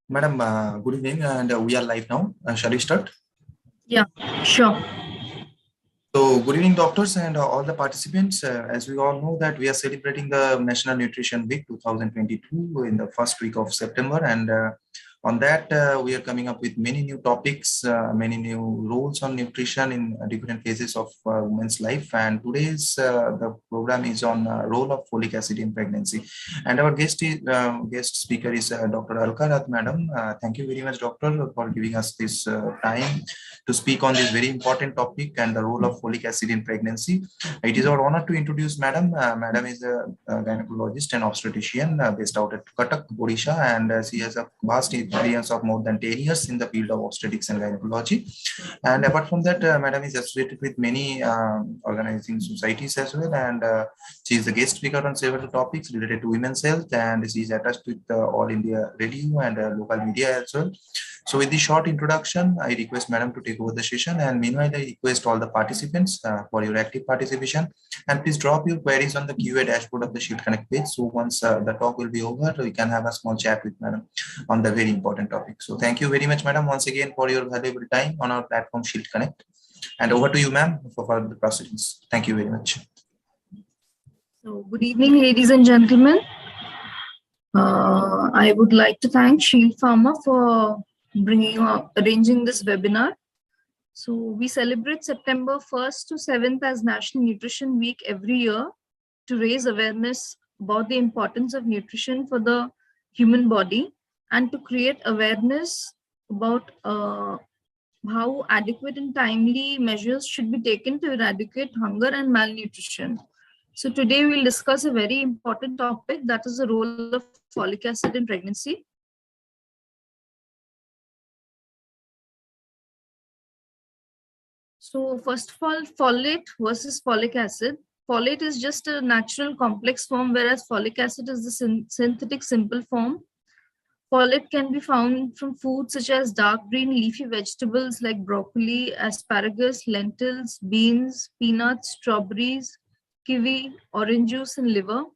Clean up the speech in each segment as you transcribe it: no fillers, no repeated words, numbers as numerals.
Madam, good evening, and we are live now. Shall we start? Yeah, sure. So, good evening, doctors, and all the participants. As we all know that we are celebrating the National Nutrition Week 2022 in the first week of September, and on that we are coming up with many new topics, many new roles on nutrition in different phases of women's life. And today's the program is on role of folic acid in pregnancy, and our guest speaker is Dr. Alaka Rath, madam. Thank you very much, doctor, for giving us this time to speak on this very important topic and the role of folic acid in pregnancy. It is our honor to introduce Madam. Madam is a gynecologist and obstetrician based out at Cuttack, Odisha, and she has a vast experience of more than 10 years in the field of obstetrics and gynecology. And apart from that, Madam is associated with many organizing societies as well, and she is the guest speaker on several topics related to women's health, and she is attached with All India Radio and local media as well. So with this short introduction, I request Madam to take over the session, and meanwhile I request all the participants for your active participation, and please drop your queries on the QA dashboard of the Shield Connect page. So once the talk will be over, we can have a small chat with Madam on the very important topic. So thank you very much, Madam, once again for your valuable time on our platform Shield Connect. And over to you, ma'am, for further proceedings. Thank you very much. So good evening, ladies and gentlemen. I would like to thank Shield Pharma for arranging this webinar. So we celebrate September 1st to 7th as National Nutrition Week every year to raise awareness about the importance of nutrition for the human body and to create awareness about how adequate and timely measures should be taken to eradicate hunger and malnutrition. So today we'll discuss a very important topic, that is the role of folic acid in pregnancy. So first of all, folate versus folic acid. Folate is just a natural complex form, whereas folic acid is the synthetic simple form. Folate can be found from foods such as dark green leafy vegetables like broccoli, asparagus, lentils, beans, peanuts, strawberries, kiwi, orange juice, and liver.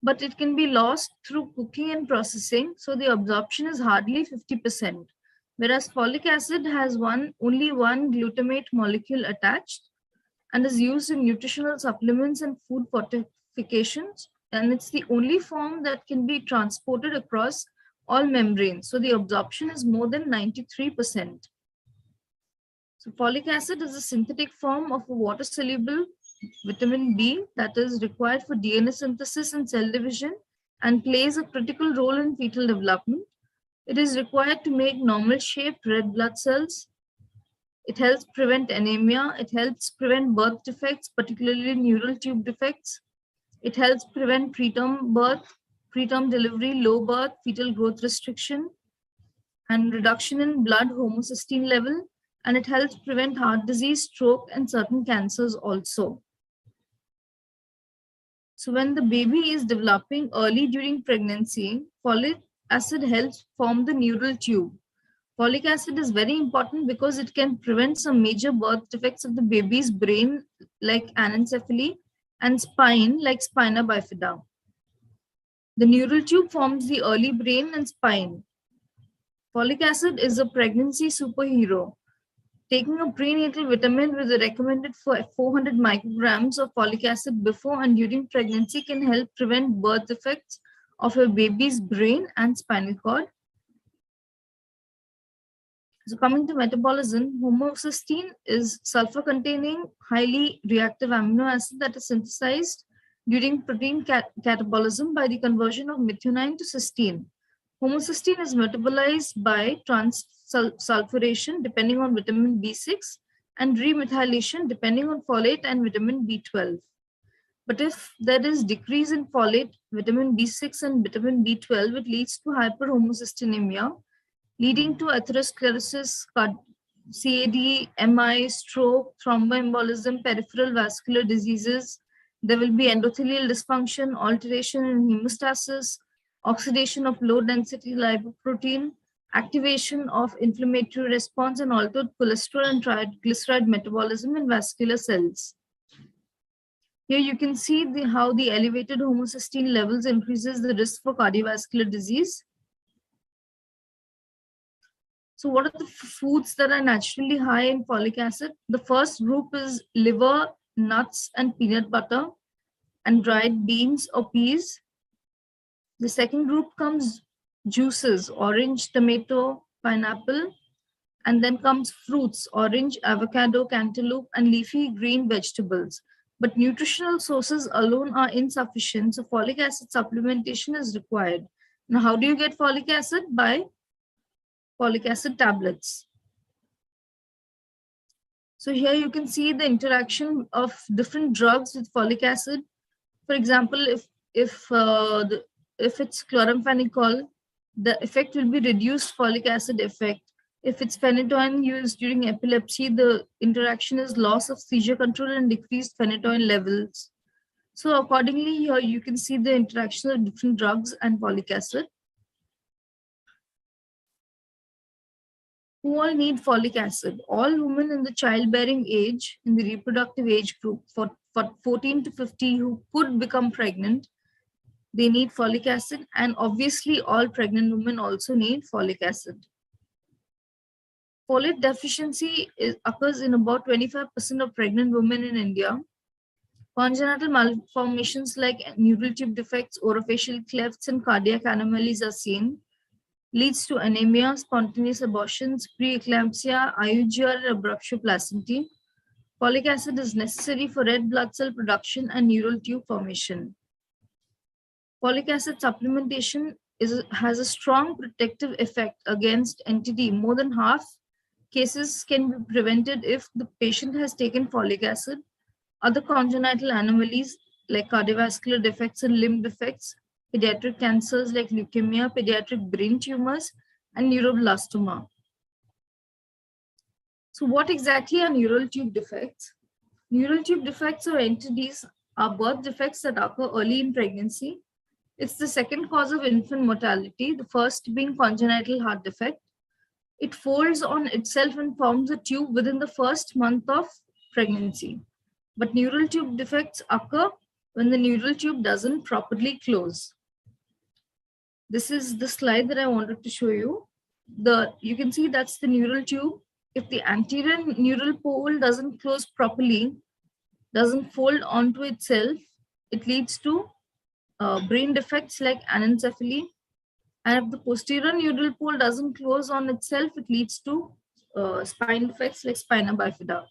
But it can be lost through cooking and processing, so the absorption is hardly 50%. Whereas folic acid has only one glutamate molecule attached and is used in nutritional supplements and food fortifications, and it's the only form that can be transported across all membranes, so the absorption is more than 93%. So folic acid is a synthetic form of a water-soluble vitamin B that is required for DNA synthesis and cell division and plays a critical role in fetal development. It is required to make normal shaped red blood cells. It helps prevent anemia. It helps prevent birth defects, particularly neural tube defects. It helps prevent preterm birth, preterm delivery, low birth, fetal growth restriction, and reduction in blood homocysteine level. And it helps prevent heart disease, stroke, and certain cancers also. So when the baby is developing early during pregnancy, folic acid helps form the neural tube. Folic acid is very important because it can prevent some major birth defects of the baby's brain like anencephaly and spine like spina bifida. The neural tube forms the early brain and spine. Folic acid is a pregnancy superhero. Taking a prenatal vitamin with a recommended 400 micrograms of folic acid before and during pregnancy can help prevent birth defects of a baby's brain and spinal cord. So coming to metabolism, homocysteine is sulfur-containing, highly reactive amino acid that is synthesized during protein catabolism by the conversion of methionine to cysteine. Homocysteine is metabolized by transsulfuration depending on vitamin B6 and remethylation depending on folate and vitamin B12. But if there is decrease in folate, vitamin B6 and vitamin B12, it leads to hyperhomocysteinemia, leading to atherosclerosis, CAD, MI, stroke, thromboembolism, peripheral vascular diseases. There will be endothelial dysfunction, alteration in hemostasis, oxidation of low-density lipoprotein, activation of inflammatory response, and altered cholesterol and triglyceride metabolism in vascular cells. Here you can see how the elevated homocysteine levels increases the risk for cardiovascular disease. So what are the foods that are naturally high in folic acid? The first group is liver, nuts, and peanut butter, and dried beans or peas. The second group comes juices, orange, tomato, pineapple, and then comes fruits, orange, avocado, cantaloupe, and leafy green vegetables. But nutritional sources alone are insufficient, so folic acid supplementation is required. Now, how do you get folic acid? By folic acid tablets. So here you can see the interaction of different drugs with folic acid. For example, if it's chloramphenicol, the effect will be reduced folic acid effect. If it's phenytoin used during epilepsy, the interaction is loss of seizure control and decreased phenytoin levels. So accordingly, here you can see the interaction of different drugs and folic acid. Who all need folic acid? All women in the childbearing age, in the reproductive age group, for 14 to 50 who could become pregnant, they need folic acid, and obviously all pregnant women also need folic acid. Folate deficiency occurs in about 25% of pregnant women in India. Congenital malformations like neural tube defects, orofacial clefts, and cardiac anomalies are seen. Leads to anemia, spontaneous abortions, preeclampsia, IUGR, and abruptio placentae. Folic acid is necessary for red blood cell production and neural tube formation. Folic acid supplementation has a strong protective effect against NTD. More than half cases can be prevented if the patient has taken folic acid. Other congenital anomalies like cardiovascular defects and limb defects, pediatric cancers like leukemia, pediatric brain tumors, and neuroblastoma. So what exactly are neural tube defects? Neural tube defects or NTDs are birth defects that occur early in pregnancy. It's the second cause of infant mortality, the first being congenital heart defect. It folds on itself and forms a tube within the first month of pregnancy. But neural tube defects occur when the neural tube doesn't properly close. This is the slide that I wanted to show you. You can see that's the neural tube. If the anterior neural pole doesn't close properly, doesn't fold onto itself, it leads to brain defects like anencephaly. And if the posterior neural pole doesn't close on itself, it leads to spine defects like spina bifida.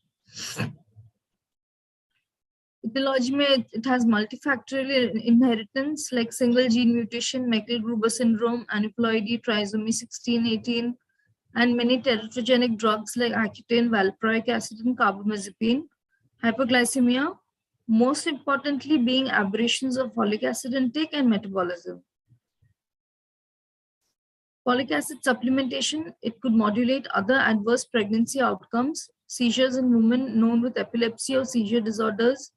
Etiology, it has multifactorial inheritance like single gene mutation, Meckel-Gruber syndrome, aneuploidy, trisomy 16, 18, and many teratogenic drugs like Accutane, valproic acid, and carbamazepine. Hypoglycemia, most importantly being aberrations of folic acid intake and metabolism. Folic acid supplementation, it could modulate other adverse pregnancy outcomes, seizures in women known with epilepsy or seizure disorders,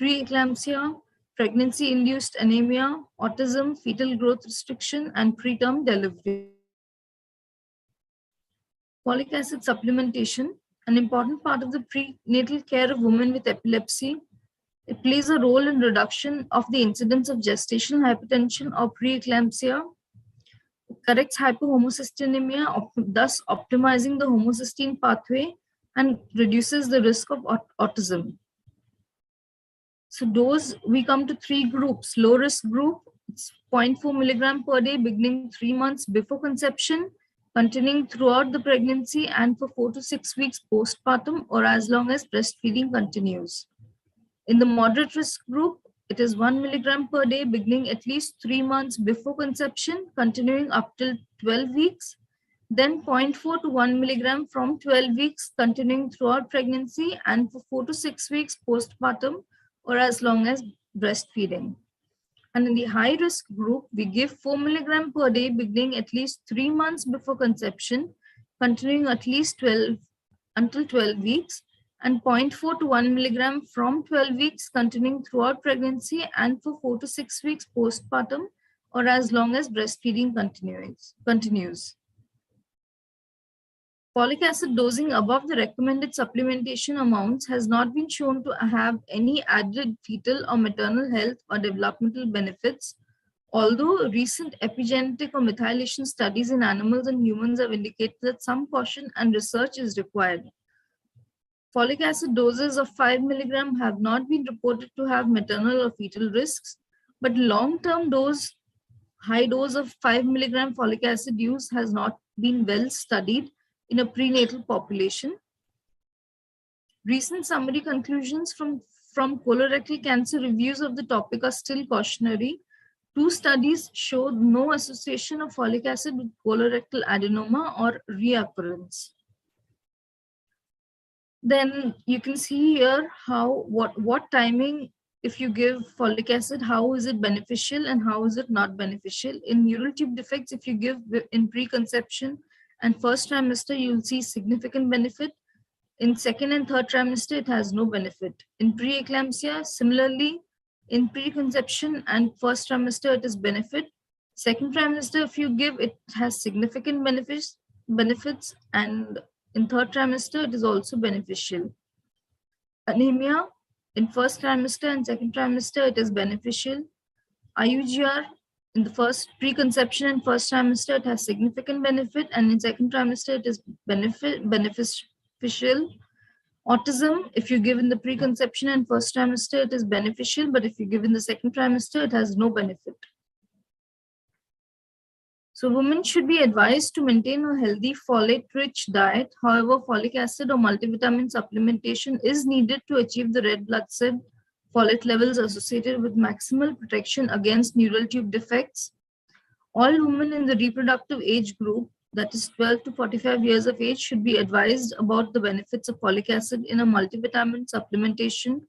preeclampsia, pregnancy-induced anemia, autism, fetal growth restriction, and preterm delivery. Folic acid supplementation, an important part of the prenatal care of women with epilepsy. It plays a role in reduction of the incidence of gestational hypertension or preeclampsia. It corrects hypohomocystinemia, thus optimizing the homocysteine pathway and reduces the risk of autism. So dose, we come to three groups. Low risk group, it's 0.4 milligram per day beginning 3 months before conception, continuing throughout the pregnancy and for 4 to 6 weeks postpartum or as long as breastfeeding continues. In the moderate risk group, it is 1 milligram per day beginning at least 3 months before conception, continuing up till 12 weeks, then 0.4 to 1 milligram from 12 weeks, continuing throughout pregnancy and for 4 to 6 weeks postpartum or as long as breastfeeding. And in the high risk group, we give 4 milligram per day beginning at least 3 months before conception, continuing at least 12 until 12 weeks, and 0.4 to 1 milligram from 12 weeks, continuing throughout pregnancy and for 4 to 6 weeks postpartum or as long as breastfeeding continues. Folic acid dosing above the recommended supplementation amounts has not been shown to have any added fetal or maternal health or developmental benefits Although recent epigenetic or methylation studies in animals and humans have indicated that some caution and research is required. Folic acid doses of 5 milligram have not been reported to have maternal or fetal risks, but long-term high dose of 5 milligram folic acid use has not been well studied in a prenatal population. Recent summary conclusions from colorectal cancer reviews of the topic are still cautionary. 2 studies showed no association of folic acid with colorectal adenoma or reoccurrence. Then you can see here what timing, if you give folic acid, how is it beneficial and how is it not beneficial. In neural tube defects, if you give in preconception and first trimester, you'll see significant benefit. In second and third trimester, it has no benefit. In preeclampsia, similarly, in preconception and first trimester, it is benefit. Second trimester, if you give, it has significant benefits, and in third trimester, it is also beneficial. Anemia, in first trimester and second trimester, it is beneficial. IUGR, in the first preconception and first trimester, it has significant benefit, and in second trimester, it is beneficial. Autism, if you give in the preconception and first trimester, it is beneficial, but if you give in the second trimester, it has no benefit. So women should be advised to maintain a healthy folate-rich diet. However, folic acid or multivitamin supplementation is needed to achieve the red blood cell folate levels associated with maximal protection against neural tube defects. All women in the reproductive age group, that is 12 to 45 years of age, should be advised about the benefits of folic acid in a multivitamin supplementation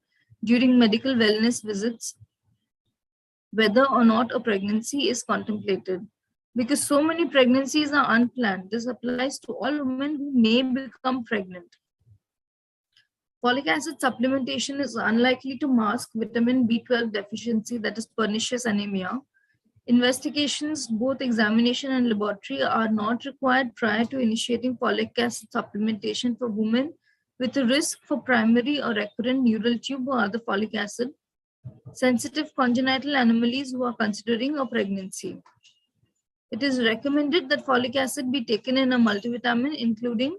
during medical wellness visits, whether or not a pregnancy is contemplated. Because so many pregnancies are unplanned. This applies to all women who may become pregnant. Folic acid supplementation is unlikely to mask vitamin B12 deficiency, that is pernicious anemia. Investigations, both examination and laboratory, are not required prior to initiating folic acid supplementation for women with a risk for primary or recurrent neural tube or other folic acid sensitive congenital anomalies who are considering a pregnancy. It is recommended that folic acid be taken in a multivitamin, including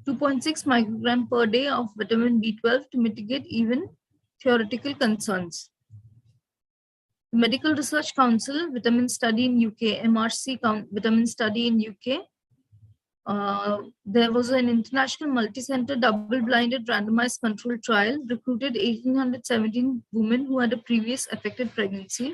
2.6 microgram per day of vitamin B12 to mitigate even theoretical concerns. The Medical Research Council Vitamin Study in UK, MRC Vitamin Study in UK, there was an international multi-center double-blinded randomized controlled trial, recruited 1,817 women who had a previous affected pregnancy.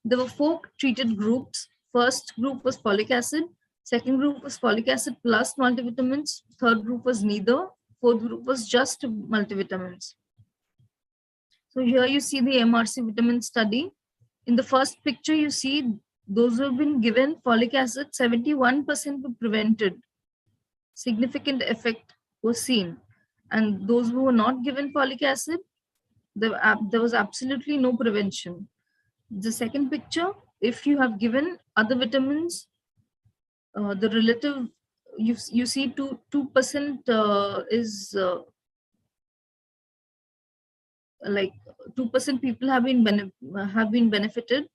There were 4 treated groups. First group was folic acid, second group was folic acid plus multivitamins, third group was neither, fourth group was just multivitamins. So here you see the MRC vitamin study. In the first picture, you see those who have been given folic acid, 71% were prevented. Significant effect was seen. And those who were not given folic acid, there was absolutely no prevention. The second picture, if you have given other vitamins, the relative, you see 2% is like 2% people have been benefited,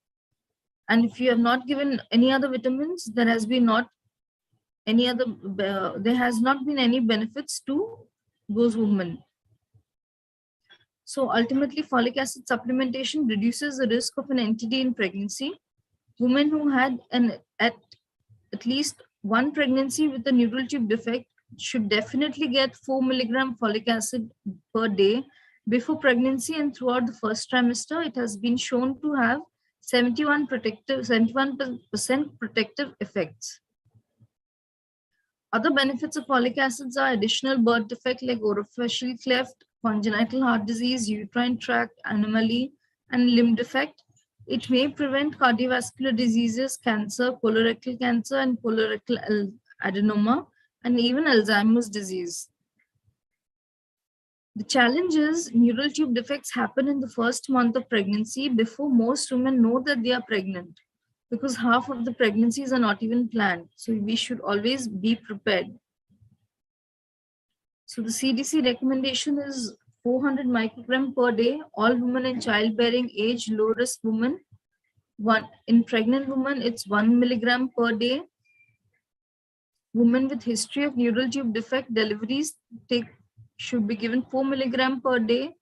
and if you have not given any other vitamins, there has not been any benefits to those women. So ultimately, folic acid supplementation reduces the risk of an NTD in pregnancy. Women who had at least one pregnancy with a neural tube defect should definitely get 4 milligram folic acid per day before pregnancy and throughout the first trimester. It has been shown to have 71% protective effects. Other benefits of folic acids are additional birth defect like orofacial cleft, congenital heart disease, uterine tract anomaly, and limb defect. It may prevent cardiovascular diseases, cancer, colorectal cancer, and colorectal adenoma, and even Alzheimer's disease. The challenge is neural tube defects happen in the first month of pregnancy before most women know that they are pregnant, because half of the pregnancies are not even planned. So we should always be prepared. So the CDC recommendation is 400 microgram per day, all women in childbearing age, low risk women. In pregnant women, it's 1 milligram per day. Women with history of neural tube defect deliveries should be given 4 milligram per day.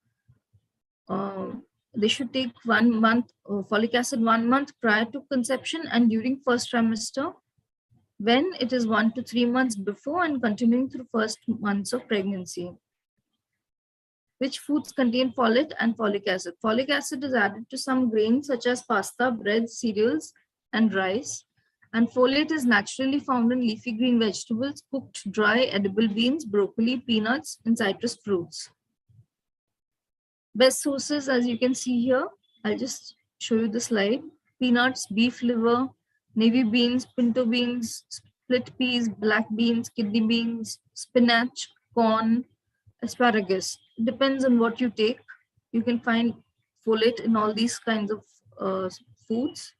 They should take 1 month folic acid 1 month prior to conception and during first trimester, when it is 1 to 3 months before and continuing through first months of pregnancy. Which foods contain folate and folic acid? Folic acid is added to some grains such as pasta, bread, cereals, and rice. And folate is naturally found in leafy green vegetables, cooked dry edible beans, broccoli, peanuts, and citrus fruits. Best sources, as you can see here, I'll just show you the slide. Peanuts, beef liver, navy beans, pinto beans, split peas, black beans, kidney beans, spinach, corn, asparagus. Depends on what you take. You can find folate in all these kinds of foods.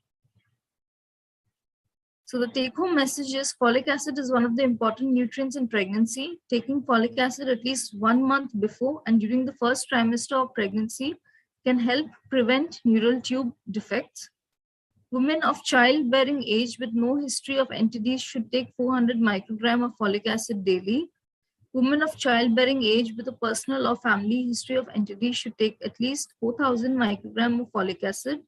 So the take-home message is folic acid is one of the important nutrients in pregnancy. Taking folic acid at least 1 month before and during the first trimester of pregnancy can help prevent neural tube defects. Women of childbearing age with no history of NTDs should take 400 microgram of folic acid daily. Women of childbearing age with a personal or family history of NTD should take at least 4,000 microgram of folic acid.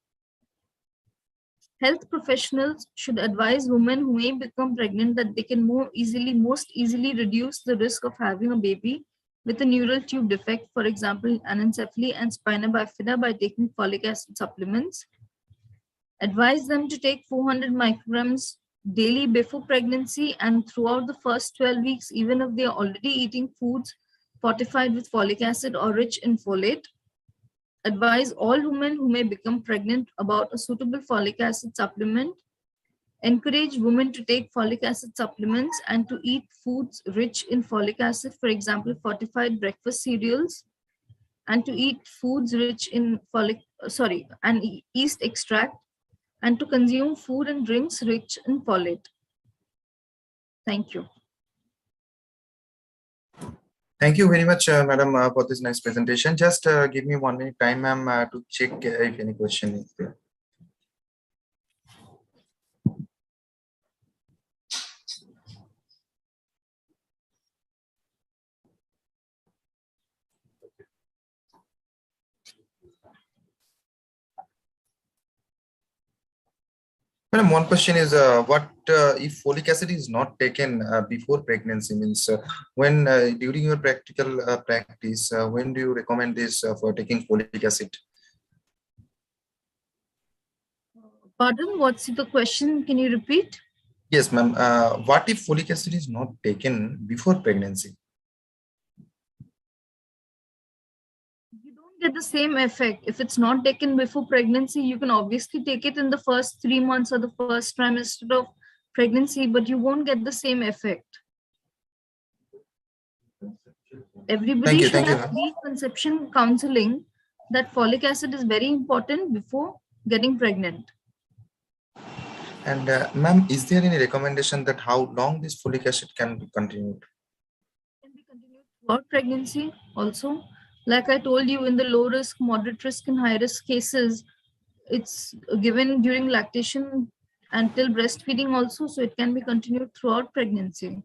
Health professionals should advise women who may become pregnant that they can most easily reduce the risk of having a baby with a neural tube defect, for example, anencephaly and spina bifida, by taking folic acid supplements. Advise them to take 400 micrograms daily before pregnancy and throughout the first 12 weeks, even if they are already eating foods fortified with folic acid or rich in folate. Advise all women who may become pregnant about a suitable folic acid supplement. Encourage women to take folic acid supplements and to eat foods rich in folic acid, for example, fortified breakfast cereals, and to eat foods rich in yeast extract, and to consume food and drinks rich in folate. Thank you. Thank you very much, madam, for this nice presentation. Just give me 1 minute time, ma'am, to check if any question is there. Madam, one question is, what if folic acid is not taken before pregnancy? Means when during your practical practice, when do you recommend this for taking folic acid? Pardon, what's the question? Can you repeat? Yes, ma'am. What if folic acid is not taken before pregnancy? You don't get the same effect. If it's not taken before pregnancy, you can obviously take it in the first 3 months or the first trimester of pregnancy, but you won't get the same effect. Everybody should have pre-conception counseling that folic acid is very important before getting pregnant. And ma'am, is there any recommendation that how long this folic acid can be continued? It can be continued throughout pregnancy also. Like I told you, in the low risk, moderate risk, and high risk cases, it's given during lactation until breastfeeding also, so it can be continued throughout pregnancy.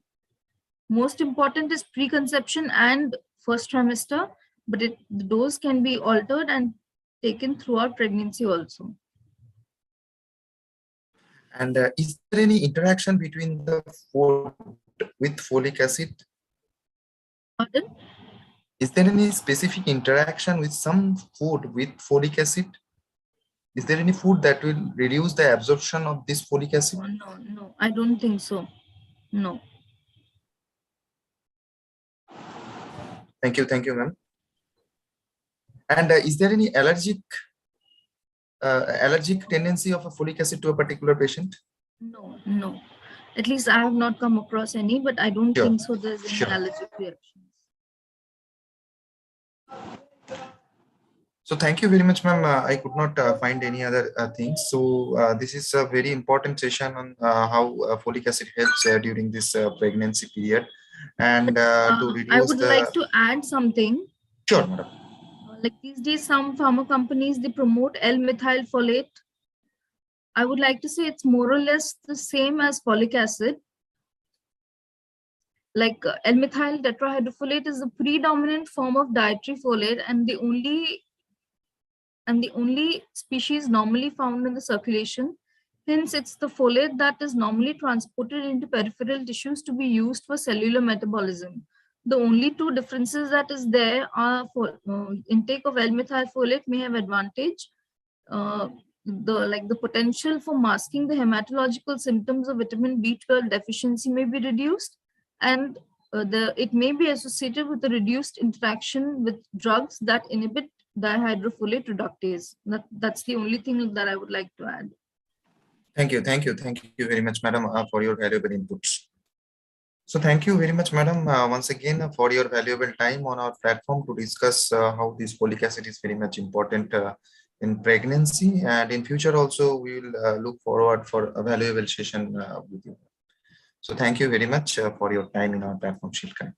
Most important is preconception and first trimester, but the dose can be altered and taken throughout pregnancy also. And is there any interaction between the food with folic acid? Pardon? Is there any specific interaction with some food with folic acid? Is there any food that will reduce the absorption of this folic acid? No, I don't think so. No. Thank you, ma'am. And is there any allergic tendency of a folic acid to a particular patient? No. At least I have not come across any, but I don't think so there's any allergic reactions. So thank you very much, ma'am. I could not find any other things. So this is a very important session on how folic acid helps during this pregnancy period. And to reduce I would like to add something. Sure, madam. Like these days, some pharma companies, they promote L-methyl folate. I would like to say it's more or less the same as folic acid. Like L-methyl tetrahydrofolate is the predominant form of dietary folate and the only species normally found in the circulation. Hence, it's the folate that is normally transported into peripheral tissues to be used for cellular metabolism. The only two differences that is there are for intake of L-methyl folate may have advantage. The potential for masking the hematological symptoms of vitamin B12 deficiency may be reduced, and it may be associated with a reduced interaction with drugs that inhibit dihydrofolate reductase. That's the only thing that I would like to add. Thank you very much, madam, for your valuable inputs. So thank you very much, madam, once again for your valuable time on our platform to discuss how this folic acid is very much important in pregnancy, and in future also we will look forward for a valuable session with you. So thank you very much for your time in our platform, Shield Connect.